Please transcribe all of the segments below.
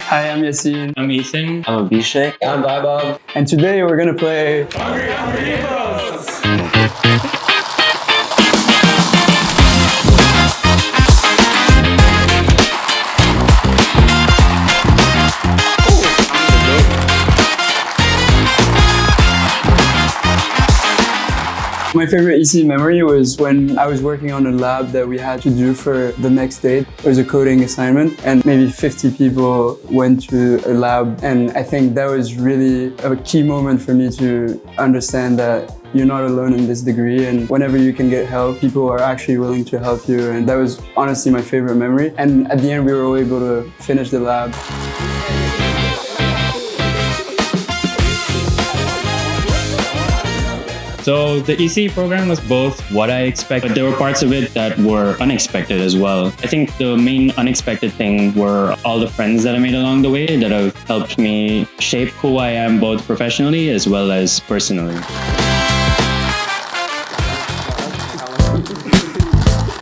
Hi, I'm Yassine. I'm Ethan. I'm Abhishek. I'm Vaibhav. And today we're gonna play Hippos! My favorite ECE memory was when I was working on a lab that we had to do for the next day. It was a coding assignment and maybe 50 people went to a lab, and I think that was really a key moment for me to understand that you're not alone in this degree, and whenever you can get help, people are actually willing to help you, and that was honestly my favorite memory. And at the end we were all able to finish the lab. So the ECE program was both what I expected, but there were parts of it that were unexpected as well. I think the main unexpected thing were all the friends that I made along the way that have helped me shape who I am both professionally as well as personally.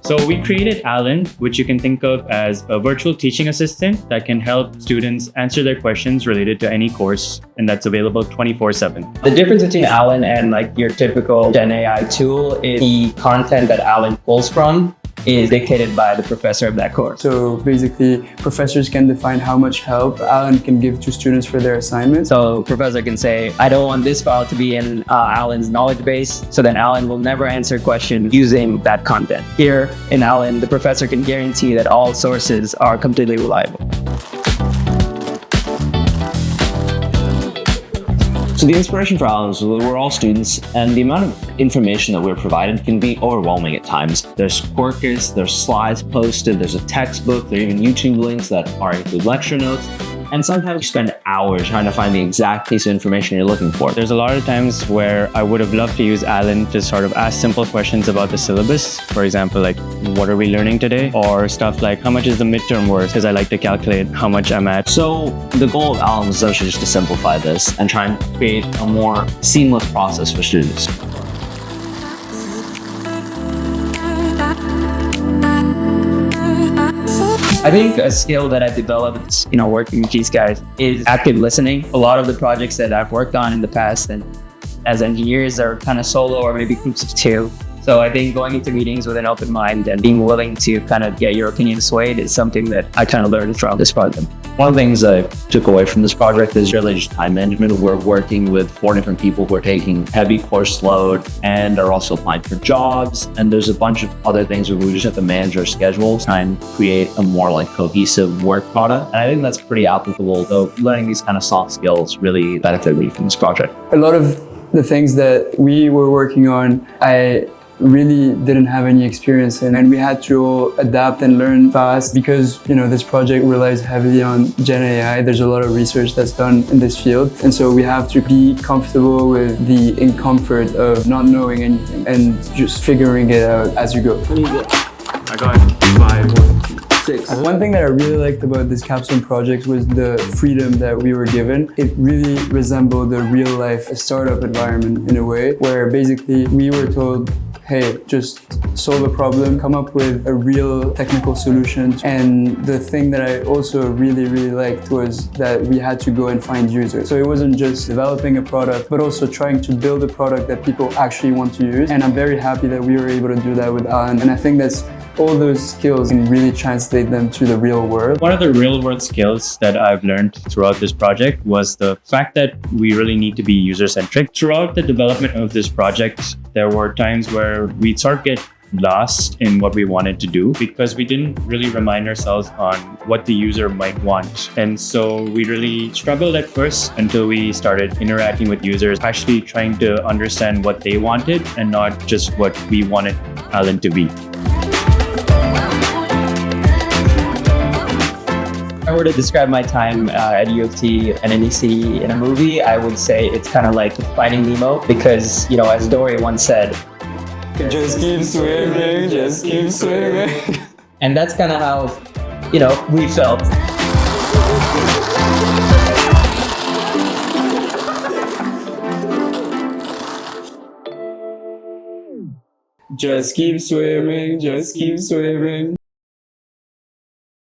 So we created Alan, which you can think of as a virtual teaching assistant that can help students answer their questions related to any course, and that's available 24/7. The difference between Alan and like your typical Gen AI tool is the content that Alan pulls from is dictated by the professor of that course. So basically, professors can define how much help Alan can give to students for their assignments. So professor can say, I don't want this file to be in Alan's knowledge base, so then Alan will never answer questions using that content. Here in Alan, the professor can guarantee that all sources are completely reliable. So the inspiration for Alan is we're all students, and the amount of information that we're provided can be overwhelming at times. There's Quarkus, there's slides posted, there's a textbook, there are even YouTube links that are include lecture notes. And sometimes you spend hours trying to find the exact piece of information you're looking for. There's a lot of times where I would have loved to use Alan to sort of ask simple questions about the syllabus. For example, like, what are we learning today? Or stuff like, how much is the midterm worth? Because I like to calculate how much I'm at. So the goal of Alan was actually just to simplify this and try and create a more seamless process for students. I think a skill that I've developed, working with these guys is active listening. A lot of the projects that I've worked on in the past and as engineers are kind of solo or maybe groups of two. So I think going into meetings with an open mind and being willing to kind of get your opinion swayed is something that I kind of learned from this project. One of the things I took away from this project is really just time management. We're working with 4 different people who are taking heavy course load and are also applying for jobs. And there's a bunch of other things where we just have to manage our schedules, try and create a more like cohesive work product. And I think that's pretty applicable, though learning these kind of soft skills really benefited me from this project. A lot of the things that we were working on, I really didn't have any experience in, and we had to all adapt and learn fast because this project relies heavily on Gen AI. There's a lot of research that's done in this field, and so we have to be comfortable with the discomfort of not knowing anything and just figuring it out as you go. I got 5, 6. One thing that I really liked about this Capstone project was the freedom that we were given. It really resembled a real life startup environment in a way, where basically we were told, hey, just solve a problem, come up with a real technical solution. And the thing that I also really liked was that we had to go and find users. So it wasn't just developing a product, but also trying to build a product that people actually want to use. And I'm very happy that we were able to do that with Alan. And I think that's all those skills can really translate them to the real world. One of the real world skills that I've learned throughout this project was the fact that we really need to be user-centric. Throughout the development of this project, there were times where we'd sort of get lost in what we wanted to do because we didn't really remind ourselves on what the user might want. And so we really struggled at first until we started interacting with users, actually trying to understand what they wanted and not just what we wanted Alan to be. If I were to describe my time at U of T and an ECE in a movie, I would say it's kind of like Finding Nemo because, as Dory once said, just keep swimming, just keep swimming. And that's kind of how, we felt. Just keep swimming, just keep swimming.